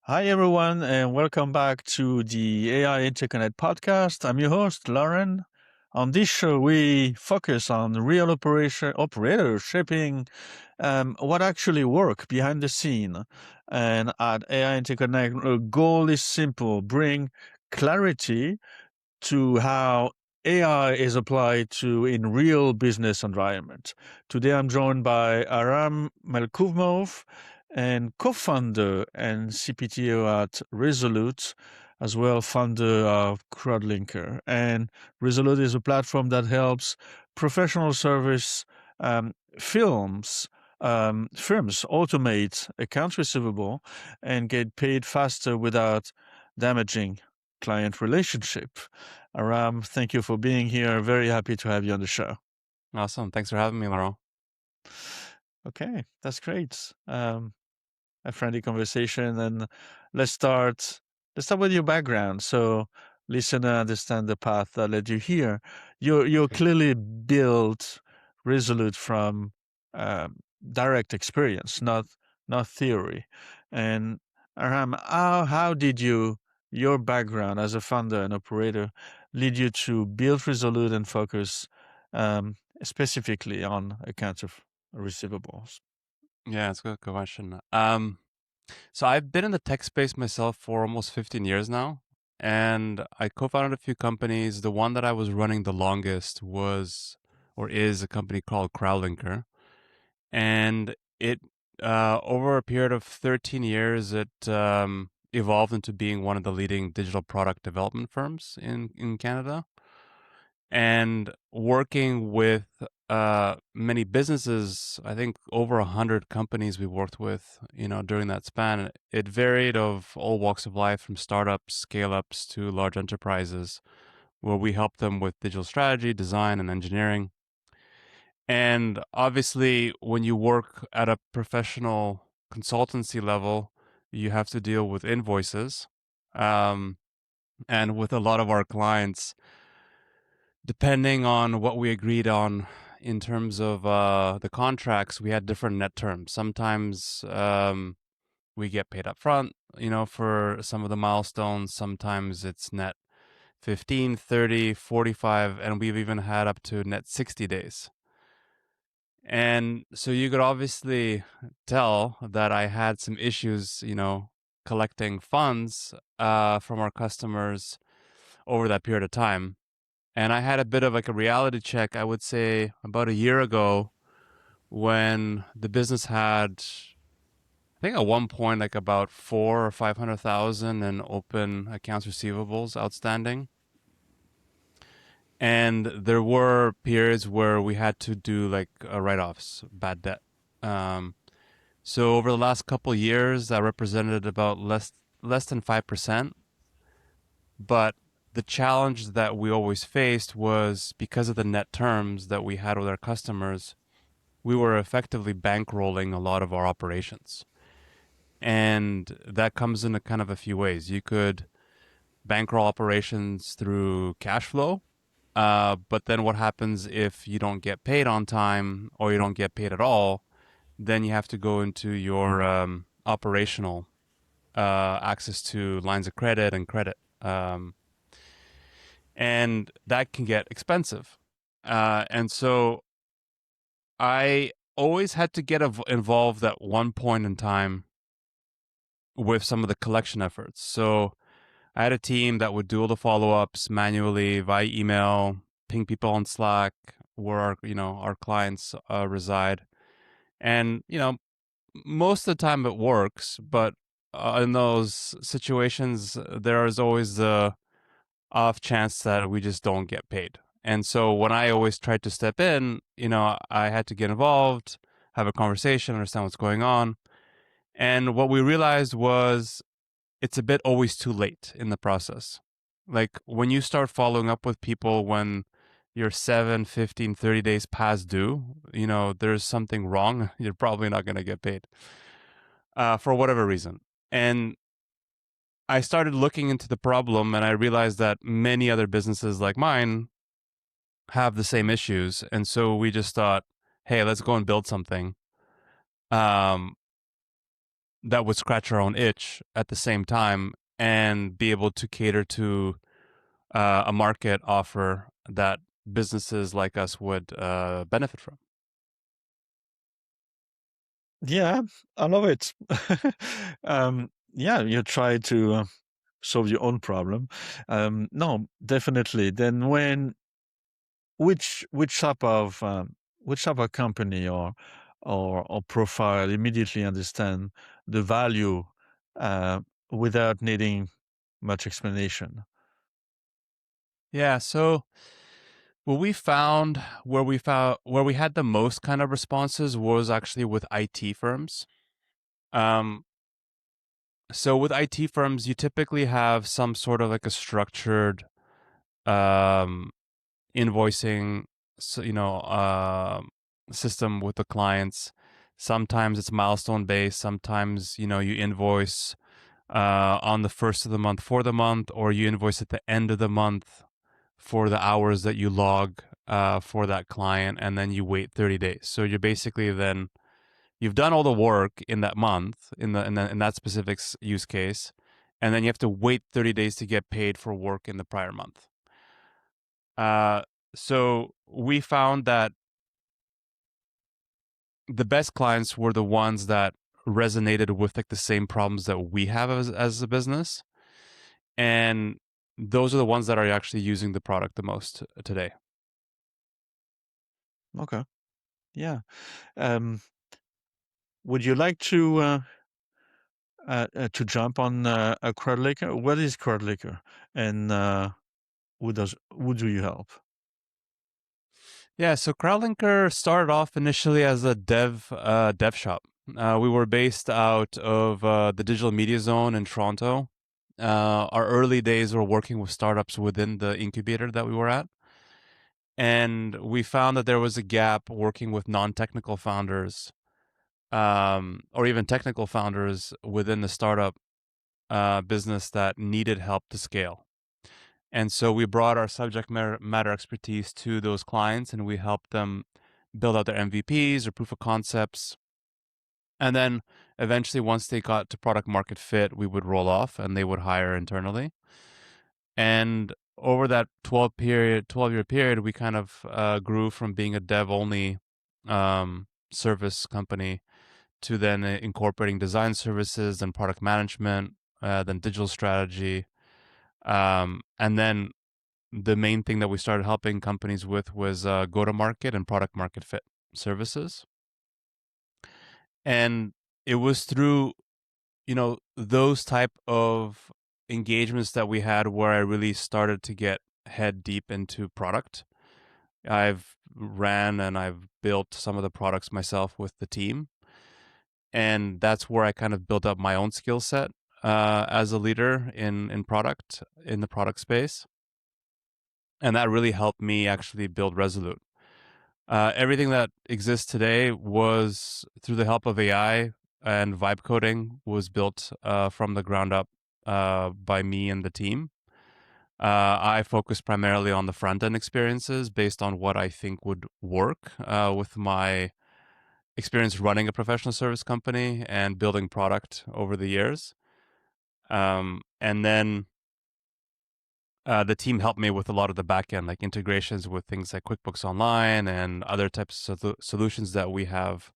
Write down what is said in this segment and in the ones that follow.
Hi, everyone, and welcome back to the AI Interconnect podcast. I'm your host, Lauren. On this show, we focus on real operators shaping what actually work behind the scene. And at AI Interconnect, the goal is simple: bring clarity to how AI is applied to in real business environment. Today, I'm joined by Aram Melkoumov, and co-founder and CPTO at Resolute, as well founder of Crowdlinker. And Resolute is a platform that helps professional service firms automate accounts receivable and get paid faster without damaging client relationship. Aram, thank you for being here. Very happy to have you on the show. Awesome. Thanks for having me, Laurent. Okay, that's great. A friendly conversation, and let's start. Let's start with your background, so listener understand the path that led you here. You're Okay. clearly built Resolute from um, direct experience, not theory. And Aram, how did your background as a founder and operator lead you to build Resolute and focus specifically on accounts of receivables? Yeah, it's a good question. So I've been in the tech space myself for almost 15 years now, and I co-founded a few companies. The one that I was running the longest was or is a company called Crowdlinker, and it over a period of 13 years, it evolved into being one of the leading digital product development firms in Canada. And working with many businesses, I think over 100 companies we worked with, during that span. It varied of all walks of life, from startups, scale-ups to large enterprises, where we help them with digital strategy, design, and engineering. And obviously, when you work at a professional consultancy level, you have to deal with invoices. Um, and with a lot of our clients, depending on what we agreed on in terms of the contracts, we had different net terms. Sometimes we get paid up front, for some of the milestones. Sometimes it's net 15, 30, 45, and we've even had up to net 60 days. And so you could obviously tell that I had some issues, collecting funds from our customers over that period of time. And I had a bit of like a reality check, I would say, about a year ago, when the business had, I think at one point, like about 400,000 or 500,000 in open accounts receivables outstanding. And there were periods where we had to do like write-offs, bad debt. Um, so over the last couple of years, that represented about less than 5%. But the challenge that we always faced was, because of the net terms that we had with our customers, we were effectively bankrolling a lot of our operations. And that comes in a kind of a few ways. You could bankroll operations through cash flow. But then what happens if you don't get paid on time, or you don't get paid at all? Then you have to go into your operational access to lines of credit and credit. And that can get expensive. And so I always had to get involved at one point in time with some of the collection efforts. So I had a team that would do all the follow-ups manually via email, ping people on Slack where our clients reside. And, most of the time it works, but in those situations, there is always the off chance that we just don't get paid. And so when I always tried to step in, I had to get involved, have a conversation, understand what's going on. And what we realized was, it's a bit always too late in the process. Like when you start following up with people when you're 7, 15, 30 days past due, there's something wrong. You're probably not going to get paid for whatever reason. And I started looking into the problem, and I realized that many other businesses like mine have the same issues. And so we just thought, hey, let's go and build something um, that would scratch our own itch at the same time and be able to cater to a market offer that businesses like us would benefit from. Yeah, I love it. Yeah, you try to solve your own problem. No, definitely. Then which type of company or profile immediately understand the value uh, without needing much explanation? Yeah, so what we found where we had the most kind of responses was actually with IT firms. Um, so with IT firms, you typically have some sort of like a structured um, invoicing, system with the clients. Sometimes it's milestone based. Sometimes you invoice on the first of the month for the month, or you invoice at the end of the month for the hours that you log for that client, and then you wait 30 days. So you're basically then you've done all the work in that month in that specific use case, and then you have to wait 30 days to get paid for work in the prior month. Uh, so we found that the best clients were the ones that resonated with like the same problems that we have as a business, and those are the ones that are actually using the product the most today. Okay, yeah. Um, would you like to jump on a crowd liquor? What is crowd liquor, and who do you help? Yeah, so Crowdlinker started off initially as a dev shop. We were based out of the digital media zone in Toronto. Our early days were working with startups within the incubator that we were at, and we found that there was a gap working with non-technical founders, or even technical founders within the startup business that needed help to scale. And so we brought our subject matter expertise to those clients, and we helped them build out their MVPs or proof of concepts. And then eventually, once they got to product market fit, we would roll off and they would hire internally. And over that 12-year period, we kind of grew from being a dev only service company to then incorporating design services and product management, then digital strategy. And then the main thing that we started helping companies with was go to market and product market fit services. And it was through, those type of engagements that we had where I really started to get head deep into product. I've ran and I've built some of the products myself with the team. And that's where I kind of built up my own skill set as a leader in product, in the product space. And that really helped me actually build Resolute. Everything that exists today was through the help of AI, and vibe coding was built from the ground up by me and the team. I focus primarily on the front end experiences based on what I think would work with my experience running a professional service company and building product over the years. And then the team helped me with a lot of the back end, like integrations with things like QuickBooks Online and other types of solutions that we have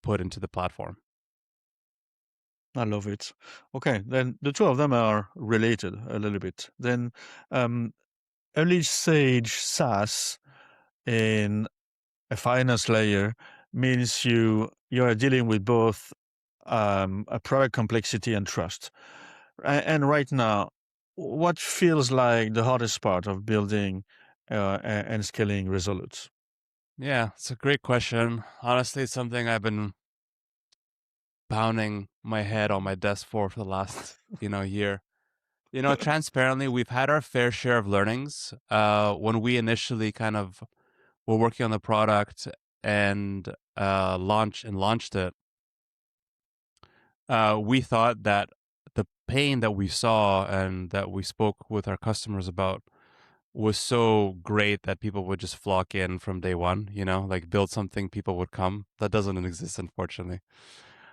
put into the platform. I love it. Okay, then the two of them are related a little bit. Then um, early stage SaaS in a finance layer means you are dealing with both a product complexity and trust. And right now, what feels like the hardest part of building and scaling Resolute? Yeah, it's a great question. Honestly, it's something I've been pounding my head on my desk for the last year. Transparently, we've had our fair share of learnings. When we initially kind of were working on the product and launched it, we thought that the pain that we saw and that we spoke with our customers about was so great that people would just flock in from day one, like build something, people would come. That doesn't exist, unfortunately.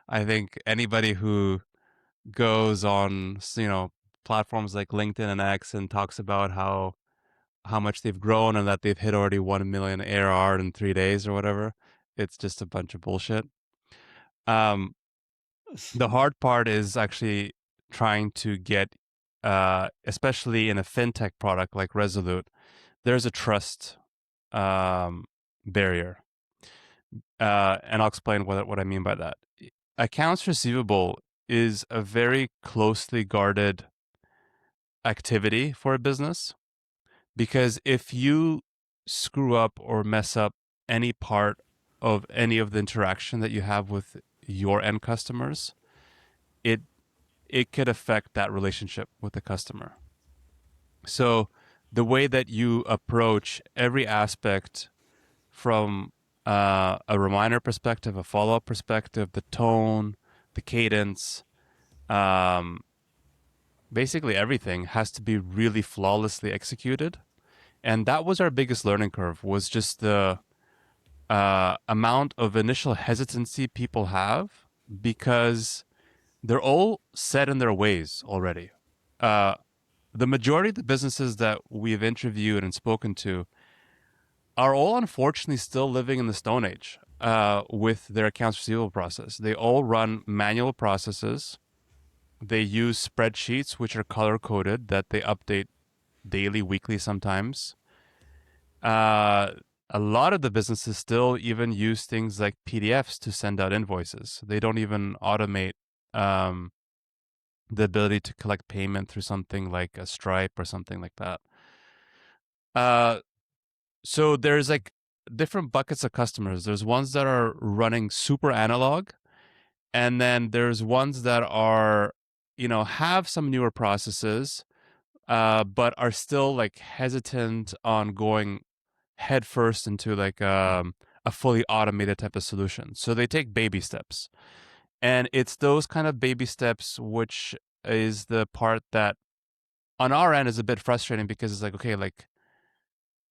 I think anybody who goes on, platforms like LinkedIn and X and talks about how much they've grown and that they've hit already 1 million ARR in 3 days or whatever, it's just a bunch of bullshit. Um, the hard part is actually trying to get, especially in a fintech product like Resolute, there's a trust barrier. And I'll explain what I mean by that. Accounts receivable is a very closely guarded activity for a business, because if you screw up or mess up any part of any of the interaction that you have with your end customers, it it could affect that relationship with the customer. So the way that you approach every aspect from a reminder perspective, a follow up perspective, the tone, the cadence, um, basically everything has to be really flawlessly executed. And that was our biggest learning curve, was just the amount of initial hesitancy people have, because they're all set in their ways already. Uh, the majority of the businesses that we've interviewed and spoken to are all unfortunately still living in the Stone Age with their accounts receivable process. They all run manual processes. They use spreadsheets, which are color coded, that they update daily, weekly, sometimes. Uh, a lot of the businesses still even use things like PDFs to send out invoices. They don't even automate um, the ability to collect payment through something like a Stripe or something like that. Uh, so there's like different buckets of customers. There's ones that are running super analog, and then there's ones that are, have some newer processes, but are still like hesitant on going headfirst into like a fully automated type of solution. So they take baby steps, and it's those kind of baby steps which is the part that on our end is a bit frustrating, because it's like, okay, like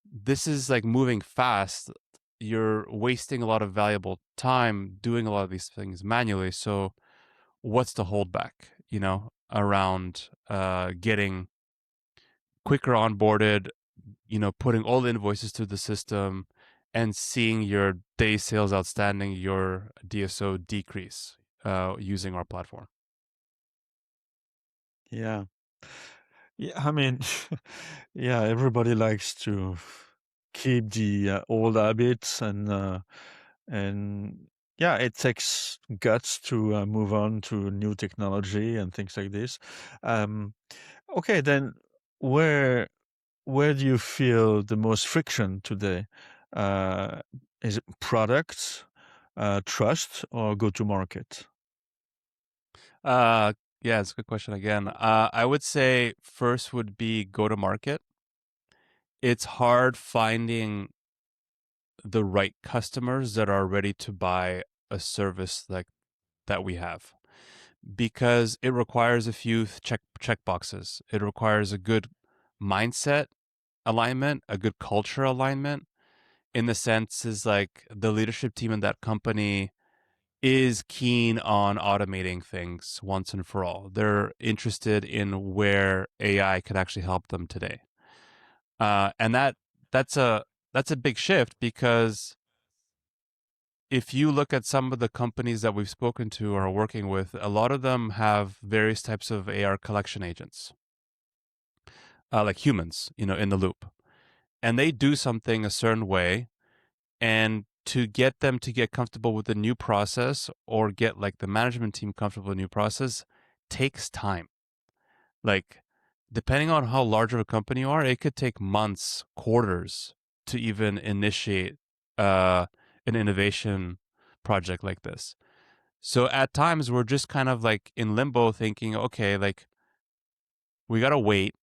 this is like moving fast. You're wasting a lot of valuable time doing a lot of these things manually. So what's the holdback, around getting quicker onboarded, putting all the invoices through the system and seeing your day sales outstanding, your DSO decrease using our platform. Yeah. Yeah, I mean, yeah, everybody likes to keep the old habits, and yeah, it takes guts to move on to new technology and things like this. Um, okay, then where where do you feel the most friction today? Uh, is it products, trust, or go to market? Uh, yeah, it's a good question again. I would say first would be go to market. It's hard finding the right customers that are ready to buy a service like that we have, because it requires a few check boxes. It requires a good mindset alignment, a good culture alignment, in the sense is like the leadership team in that company is keen on automating things once and for all. They're interested in where AI could actually help them today. And that's a that's a big shift, because if you look at some of the companies that we've spoken to or are working with, a lot of them have various types of AR collection agents, like humans, in the loop. And they do something a certain way. And to get them to get comfortable with the new process, or get like the management team comfortable with the new process, takes time. Like, depending on how large of a company you are, it could take months, quarters to even initiate an innovation project like this. So at times we're just kind of like in limbo, thinking, okay, like we got to wait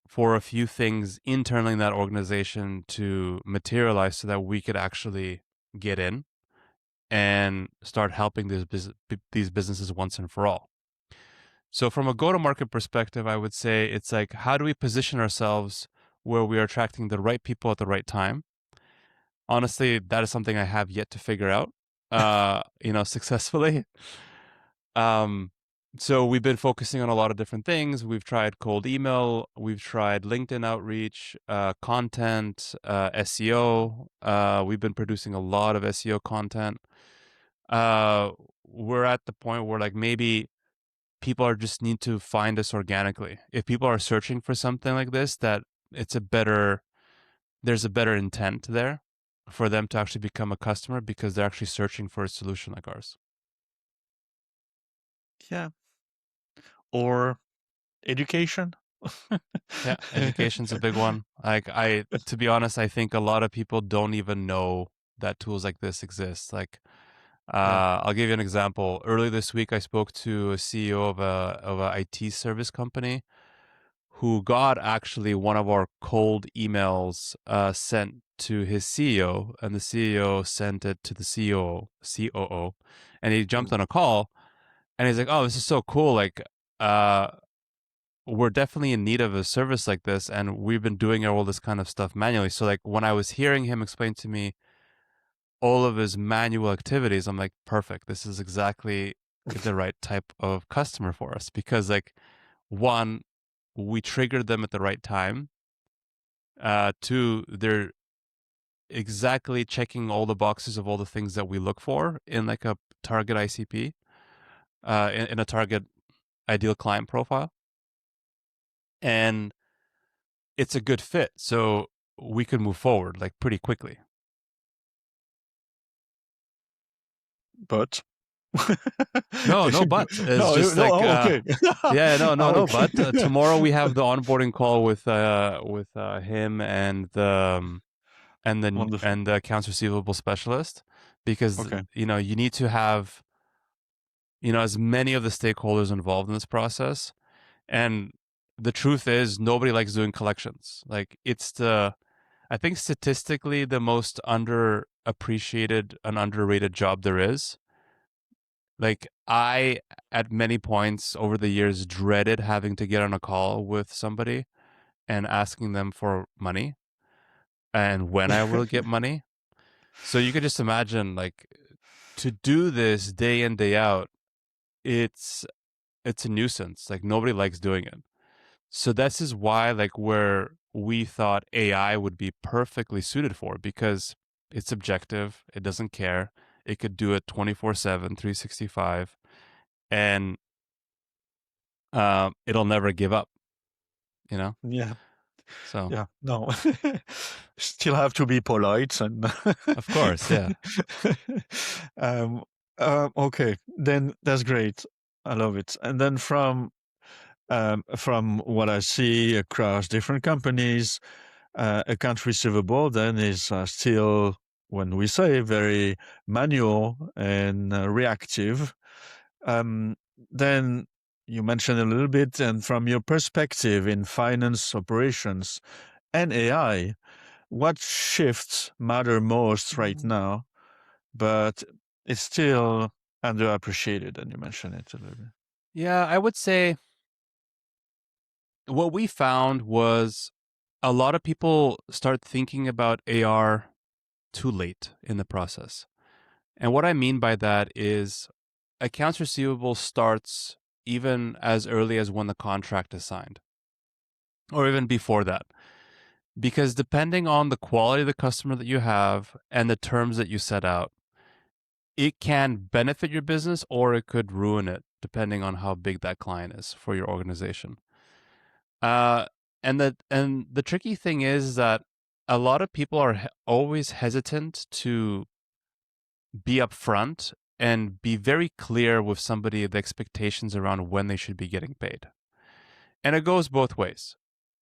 for a few things internally in that organization to materialize so that we could actually get in and start helping these businesses once and for all. So from a go-to-market perspective, I would say it's like, how do we position ourselves where we are attracting the right people at the right time? Honestly, that is something I have yet to figure out, successfully. So we've been focusing on a lot of different things. We've tried cold email, we've tried LinkedIn outreach, content, SEO. We've been producing a lot of SEO content. We're at the point where like maybe people are just need to find us organically. If people are searching for something like this, that it's a better, there's a better intent there for them to actually become a customer because they're actually searching for a solution like ours. Yeah. Or education. Yeah, education's a big one. Like to be honest, I think a lot of people don't even know that tools like this exist. Like, Yeah. I'll give you an example. Early this week, I spoke to a CEO of a IT service company who got actually one of our cold emails sent to his CEO, and the CEO sent it to the COO, and he jumped on a call, and he's like, "Oh, this is so cool! Like, uh, we're definitely in need of a service like this, and we've been doing all this kind of stuff manually." So, like, when I was hearing him explain to me all of his manual activities, I'm like, perfect. This is exactly the right type of customer for us because, like, one, we triggered them at the right time. Two, they're exactly checking all the boxes of all the things that we look for in like a target ICP, in a target ideal client profile, and it's a good fit. So we could move forward like pretty quickly. But No, but it's no, just no. like, Oh, okay. yeah, no. Okay. But tomorrow we have the onboarding call with him and Wonderful. the accounts receivable specialist, because Okay. you need to have as many of the stakeholders involved in this process. And the truth is, nobody likes doing collections. Like, I think statistically the most underappreciated and underrated job there is. Like, I, at many points over the years, dreaded having to get on a call with somebody and asking them for money and when I will get money. So you could just imagine, like, to do this day in, day out, it's a nuisance. Like, nobody likes doing it. So this is why, like, where we thought AI would be perfectly suited for, because it's objective, it doesn't care, it could do it 24/7, 365, and it'll never give up, you know? Yeah. So, Yeah. No. Still have to be polite and of course, yeah. um, okay. Then that's great. I love it. And then from what I see across different companies, accounts receivable then is still, when we say, very manual and reactive. Um, then you mentioned a little bit, and from your perspective in finance operations and AI, what shifts matter most right now, but it's still underappreciated? And you mentioned it a little bit. Yeah, I would say what we found was a lot of people start thinking about AR too late in the process. And what I mean by that is accounts receivable starts even as early as when the contract is signed, or even before that. Because depending on the quality of the customer that you have and the terms that you set out, it can benefit your business or it could ruin it, depending on how big that client is for your organization. Uh, and the tricky thing is that a lot of people are always hesitant to be upfront and be very clear with somebody the expectations around when they should be getting paid. And it goes both ways.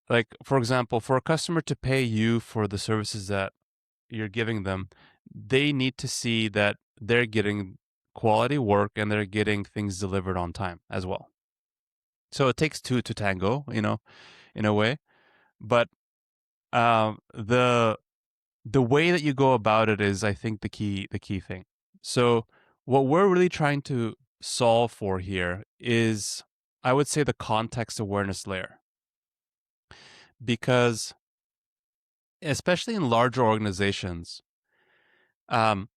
Like, for example, for a customer to pay you for the services that you're giving them, they need to see that they're getting quality work and they're getting things delivered on time as well. So it takes two to tango, in a way. But the way that you go about it is, I think, the key thing. So what we're really trying to solve for here is, I would say, the context awareness layer, because especially in larger organizations, um,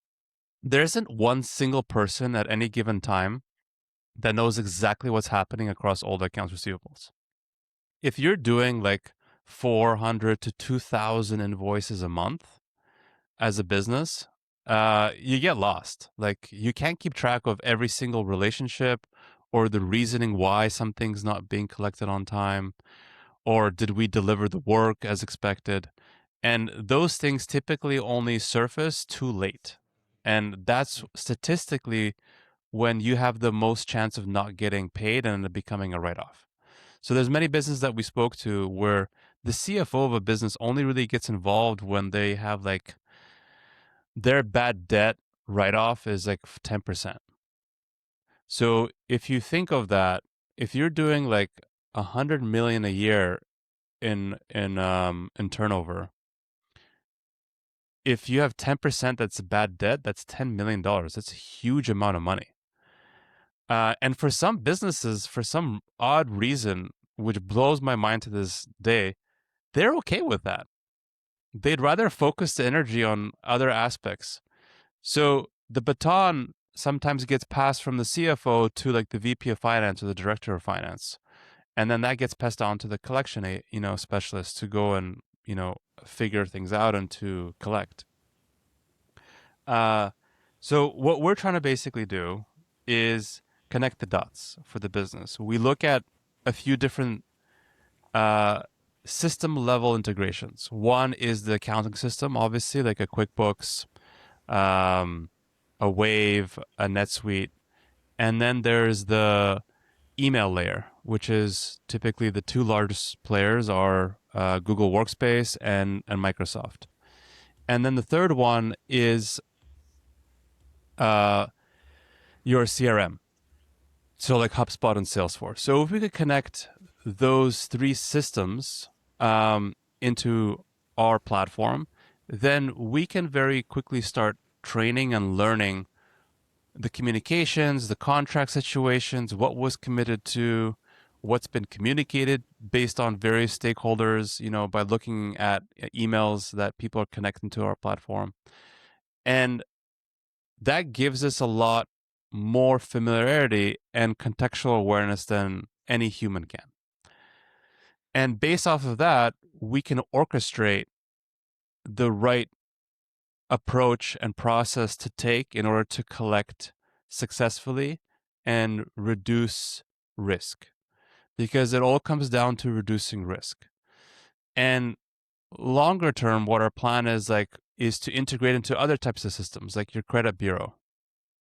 there isn't one single person at any given time that knows exactly what's happening across all the accounts receivables. If you're doing like 400 to 2,000 invoices a month as a business, you get lost. Like you can't keep track of every single relationship or the reasoning why something's not being collected on time, or did we deliver the work as expected? And those things typically only surface too late. And that's statistically when you have the most chance of not getting paid and it becoming a write-off. So there's many businesses that we spoke to where the CFO of a business only really gets involved when they have like their bad debt write-off is like 10%. So if you think of that, if you're doing like 100 million a year in turnover, if you have 10% that's bad debt, that's $10 million. That's a huge amount of money. And for some businesses, for some odd reason, which blows my mind to this day, they're okay with that. They'd rather focus the energy on other aspects. So the baton sometimes gets passed from the CFO to like the VP of finance or the director of finance. And then that gets passed on to the collection, specialist to go and, figure things out and to collect. So what we're trying to basically do is connect the dots for the business. We look at a few different system level integrations. One is the accounting system, obviously, like a QuickBooks, a Wave, a NetSuite. And then there's the email layer, which is typically the two largest players are Google Workspace and Microsoft. And then the third one is your CRM. So like HubSpot and Salesforce. So if we could connect those three systems into our platform, then we can very quickly start training and learning the communications, the contract situations, what was committed to, what's been communicated based on various stakeholders, by looking at emails that people are connecting to our platform. And that gives us a lot more familiarity and contextual awareness than any human can. And based off of that, we can orchestrate the right approach and process to take in order to collect successfully and reduce risk, because it all comes down to reducing risk. And longer term, what our plan is to integrate into other types of systems like your credit bureau,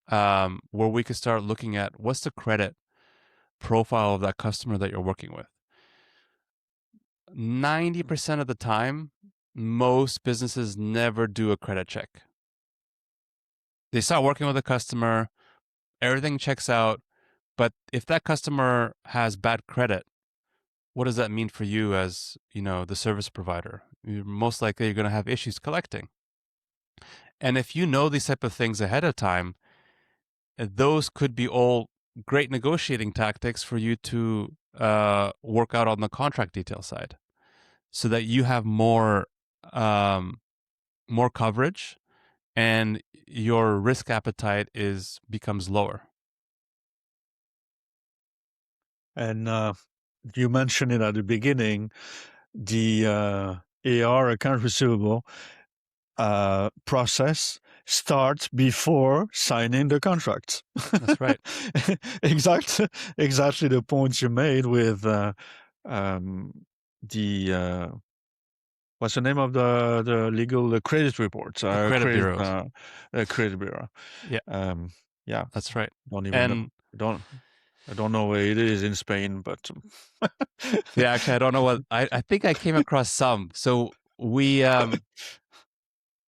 where we could start looking at what's the credit profile of that customer that you're working with. 90% of the time, most businesses never do a credit check. They start working with a customer, everything checks out, but if that customer has bad credit, what does that mean for you as, the service provider? Most likely you're going to have issues collecting. And if you know these type of things ahead of time, those could be all great negotiating tactics for you to work out on the contract detail side, so that you have more coverage and your risk appetite becomes lower. And you mentioned it at the beginning, the AR account receivable process starts before signing the contract. That's right. Exactly the point you made with the what's the name of the legal credit reports? The credit bureaus. Credit bureau. Yeah. Yeah. That's right. Don't even know. I don't know where it is in Spain, but yeah, actually, I don't know what I think I came across some. So we,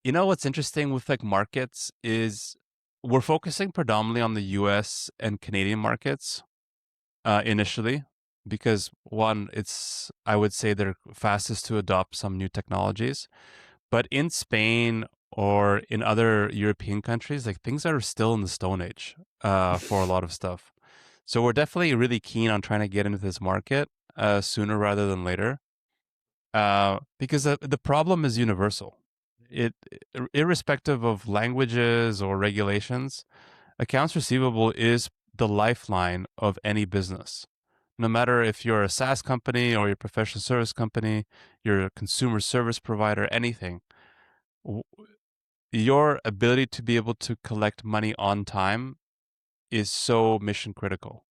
what's interesting with like markets is we're focusing predominantly on the US and Canadian markets initially, because one, I would say they're fastest to adopt some new technologies. But in Spain or in other European countries, like things are still in the Stone Age for a lot of stuff. So we're definitely really keen on trying to get into this market sooner rather than later, because the problem is universal. Irrespective of languages or regulations, accounts receivable is the lifeline of any business. No matter if you're a SaaS company or you're a professional service company, you're a consumer service provider, anything, your ability to be able to collect money on time is so mission critical.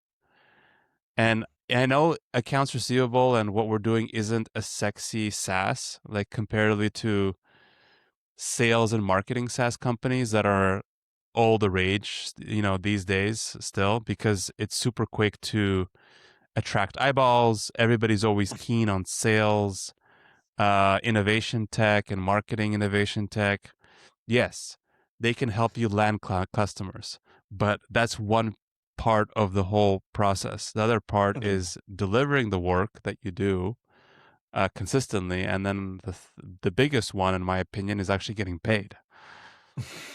And I know accounts receivable and what we're doing isn't a sexy SaaS, like comparatively to sales and marketing SaaS companies that are all the rage, these days still, because it's super quick to attract eyeballs. Everybody's always keen on sales, innovation tech and marketing innovation tech. Yes, they can help you land customers, but that's one part of the whole process. The other part Indeed. is delivering the work that you do consistently, and then the biggest one, in my opinion, is actually getting paid.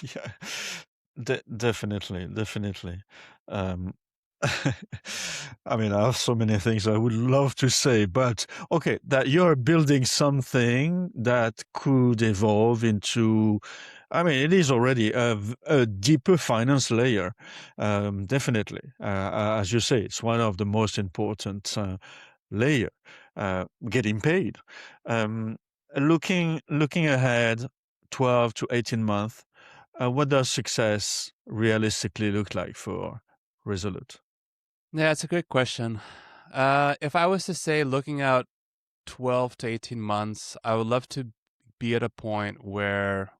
Yeah, definitely, definitely. Um, I mean, I have so many things I would love to say, but okay, that you're building something that could evolve into, I mean, it is already a deeper finance layer, definitely. As you say, it's one of the most important layer, getting paid. Um, looking ahead, 12 to 18 months. What does success realistically look like for Resolute? Yeah, it's a great question. If I was to say looking out 12 to 18 months, I would love to be at a point where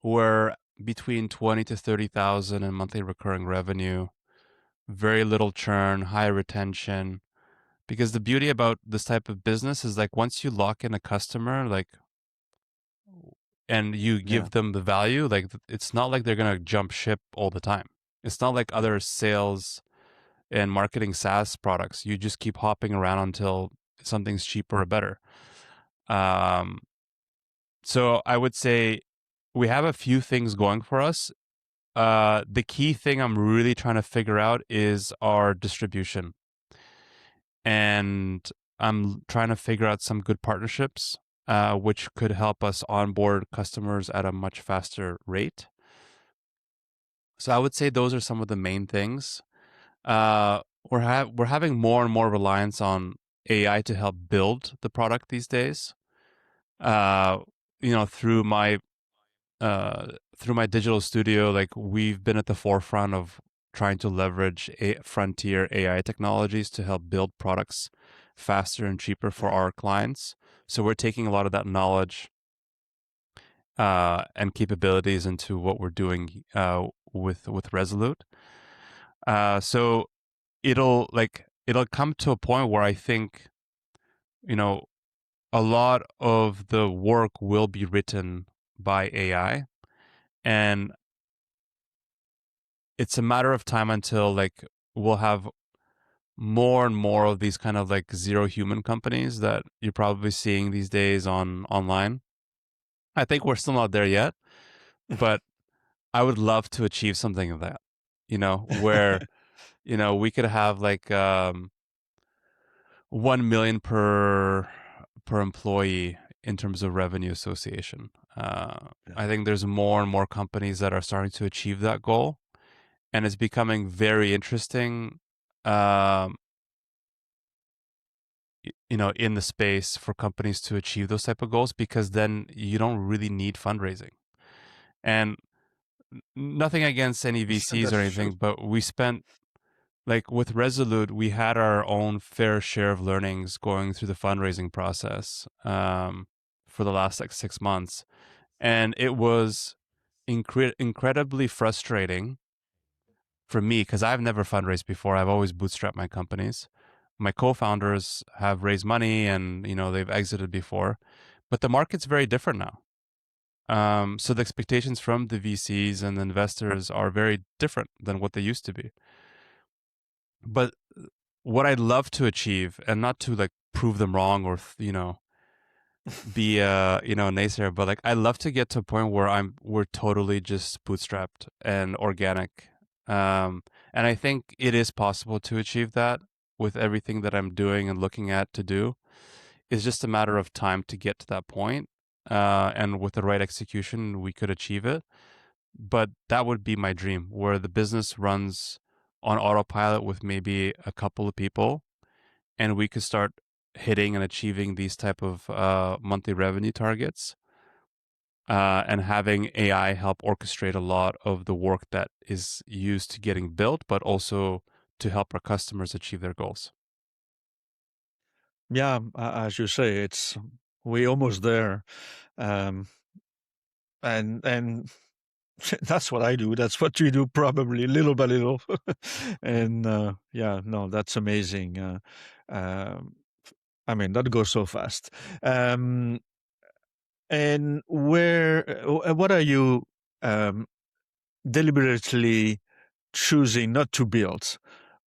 we're between 20 to 30,000 in monthly recurring revenue, very little churn, high retention. Because the beauty about this type of business is like once you lock in a customer, like, and you Yeah, give them the value, like it's not like they're gonna jump ship all the time. It's not like other sales and marketing SaaS products. You just keep hopping around until something's cheaper or better. Um, so I would say we have a few things going for us. The key thing I'm really trying to figure out is our distribution. And I'm trying to figure out some good partnerships, which could help us onboard customers at a much faster rate. So I would say those are some of the main things. We're having more and more reliance on AI to help build the product these days. Uh, through my digital studio, like we've been at the forefront of trying to leverage frontier AI technologies to help build products faster and cheaper for our clients. So we're taking a lot of that knowledge and capabilities into what we're doing with Resolute. So it'll come to a point where I think you know a lot of the work will be written by AI, and it's a matter of time until like we'll have more and more of these kind of like zero human companies that you're probably seeing these days online. I think we're still not there yet, but I would love to achieve something of that, where, we could have like 1 million per employee in terms of revenue association. yeah, I think there's more and more companies that are starting to achieve that goal, and it's becoming very interesting. Um, in the space for companies to achieve those type of goals, because then you don't really need fundraising. And nothing against any VCs or that's true. anything, but we spent, like with Resolute, we had our own fair share of learnings going through the fundraising process for the last like 6 months. And it was incredibly frustrating for me because I've never fundraised before. I've always bootstrapped my companies. My co-founders have raised money and they've exited before, but the market's very different now. So the expectations from the VCs and the investors are very different than what they used to be. But what I'd love to achieve, and not to like prove them wrong or be a naysayer, but like I love to get to a point where we're totally just bootstrapped and organic. And I think it is possible to achieve that with everything that I'm doing and looking at to do. It's just a matter of time to get to that point. And with the right execution, we could achieve it. But that would be my dream, where the business runs on autopilot with maybe a couple of people, and we could start hitting and achieving these type of monthly revenue targets, and having AI help orchestrate a lot of the work that is used to getting built, but also to help our customers achieve their goals. Yeah, as you say, it's we almost there, um, and that's what I do. That's what you do, probably little by little, and yeah, no, that's amazing. Um, I mean, that goes so fast. Um, and what are you um, deliberately choosing not to build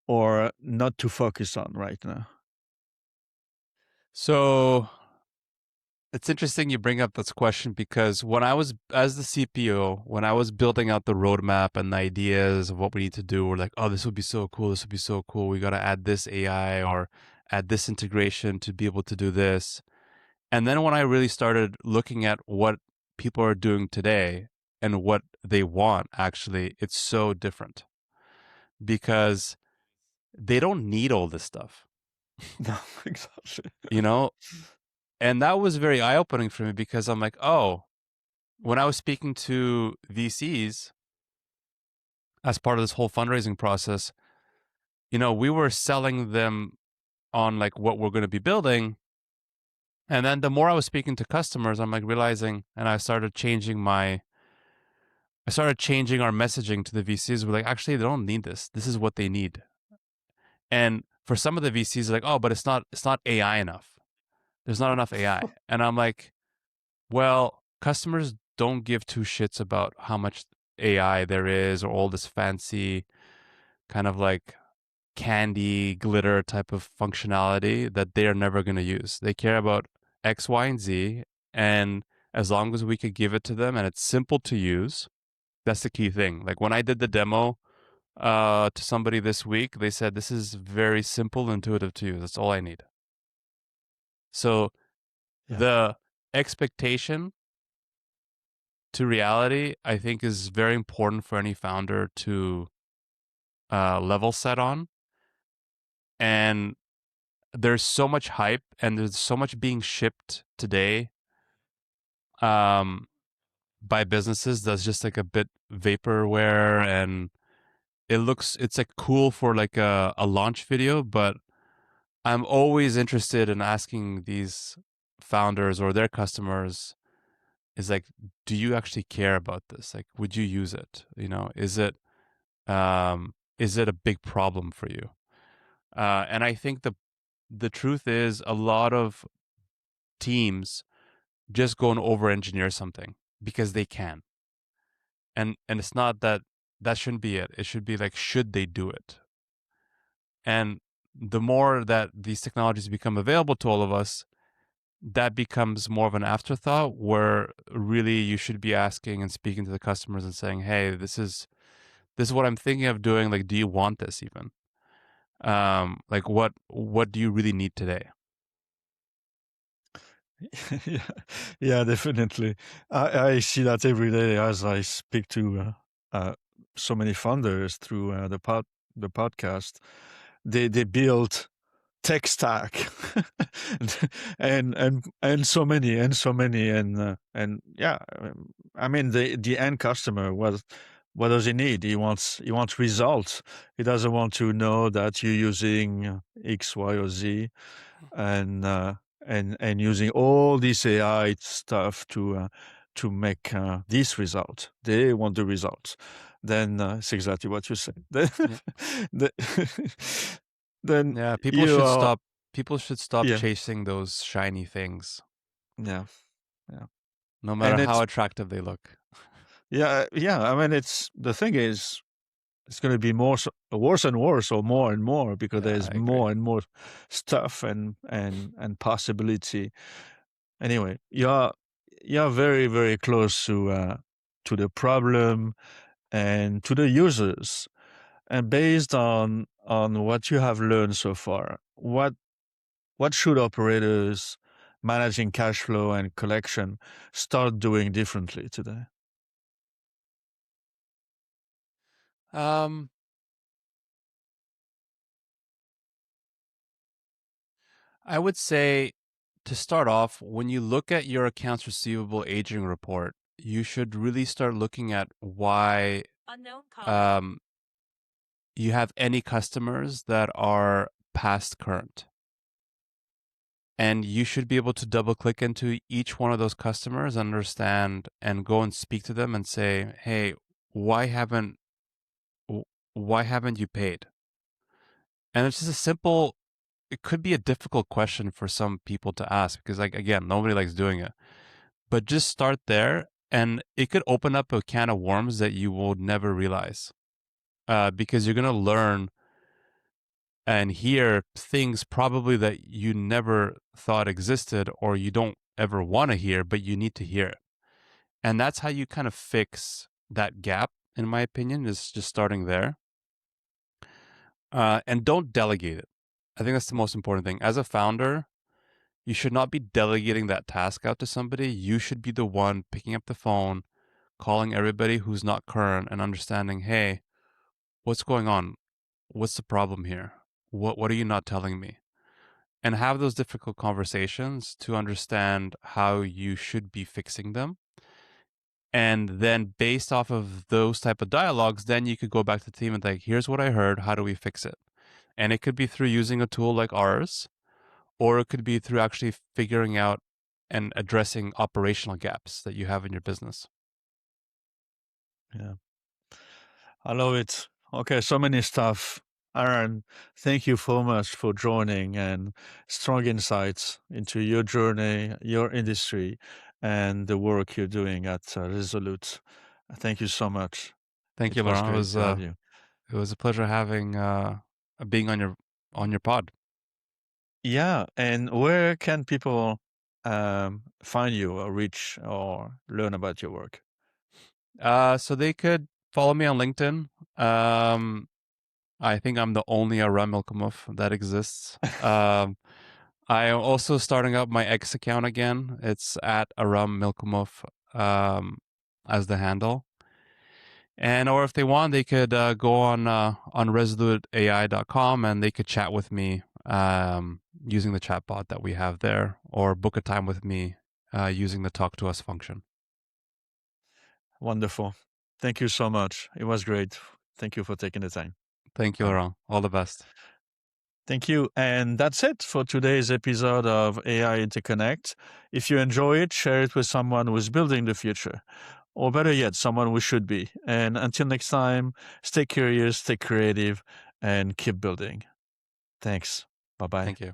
or not to focus on right now? So it's interesting you bring up this question, because when I was, as the CPO, when I was building out the roadmap and the ideas of what we need to do, we're like, oh, this would be so cool. This would be so cool. We got to add this AI or add this integration to be able to do this. And then when I really started looking at what people are doing today and what they want, actually, it's so different, because they don't need all this stuff, No, exactly. you know? And that was very eye opening for me, because I'm like, oh, when I was speaking to VCs as part of this whole fundraising process, we were selling them on like what we're going to be building. And then the more I was speaking to customers, I'm like realizing, and I started changing our messaging to the VCs. We're like, actually, they don't need this. This is what they need. And for some of the VCs, they're like, oh, but it's not AI enough. There's not enough AI. And I'm like, well, customers don't give two shits about how much AI there is or all this fancy kind of like candy glitter type of functionality that they are never going to use. They care about X, Y, and Z. And as long as we could give it to them and it's simple to use, that's the key thing. Like when I did the demo to somebody this week, they said, this is very simple, intuitive to use. That's all I need. So Yeah. the expectation to reality, I think, is very important for any founder to level set on. And there's so much hype and there's so much being shipped today um, by businesses that's just like a bit vaporware, and it's like cool for like a launch video. But I'm always interested in asking these founders or their customers is like, do you actually care about this? Like, would you use it? Is it a big problem for you? And I think the truth is, a lot of teams just go and over engineer something because they can. And it's not that shouldn't be it. It should be like, should they do it? And the more that these technologies become available to all of us, that becomes more of an afterthought, where really you should be asking and speaking to the customers and saying, hey, this is what I'm thinking of doing. Like, do you want this even? Like what do you really need today? Yeah, yeah, definitely. I see that every day as I speak to so many founders through the podcast. They build tech stack, and so many and yeah. I mean the end customer. What does he need? He wants results. He doesn't want to know that you're using X, Y, or Z, and using all this AI stuff to make this result. They want the results. Then it's exactly what you said. Yeah. Then Yeah, you are, people should stop yeah, chasing those shiny things, yeah, yeah, no matter and how it's, attractive they look. yeah, yeah. I mean, it's the thing is, it's going to be more worse and worse, or more and more, because Yeah, there's I agree. more and more stuff and possibility. Anyway, you're very very close to the problem and to the users. And based on what you have learned so far, what should operators managing cash flow and collection start doing differently today? Um I would say to start off, when you look at your accounts receivable aging report, you should really start looking at why um, you have any customers that are past current. And you should be able to double click into each one of those customers, understand, and go and speak to them and say, "Hey, why haven't why haven't you paid?" And it's just a simple. It could be a difficult question for some people to ask because, like, again, nobody likes doing it. But just start there, and it could open up a can of worms that you will never realize, because you're gonna learn and hear things probably that you never thought existed or you don't ever want to hear, but you need to hear it. And that's how you kind of fix that gap, in my opinion, is just starting there. And don't delegate it. I think that's the most important thing. As a founder, you should not be delegating that task out to somebody. You should be the one picking up the phone, calling everybody who's not current and understanding, hey, what's going on? What's the problem here? What are you not telling me? And have those difficult conversations to understand how you should be fixing them. And then based off of those type of dialogues, then you could go back to the team and like, here's what I heard. How do we fix it? And it could be through using a tool like ours, or it could be through actually figuring out and addressing operational gaps that you have in your business. Yeah, I love it. Okay, so many stuff. Aaron, thank you so much for joining and strong insights into your journey, your industry, and the work you're doing at Resolute. Thank you so much. Thank you, It was Laurent. great to have you. It was a pleasure having being on your pod. Yeah, and where can people find you or reach or learn about your work? So they could follow me on LinkedIn. I think I'm the only Aram Melkoumov that exists. I am also starting up my X account again. It's at Aram Melkoumov as the handle. And or if they want, they could go on resoluteai.com and they could chat with me using the chatbot that we have there, or book a time with me using the Talk to Us function. Wonderful. Thank you so much. It was great. Thank you for taking the time. Thank you, Bye. Laurent. All the best. Thank you. And that's it for today's episode of AI Interconnect. If you enjoy it, share it with someone who's building the future, or better yet, someone who should be. And until next time, stay curious, stay creative, and keep building. Thanks. Bye bye. Thank you.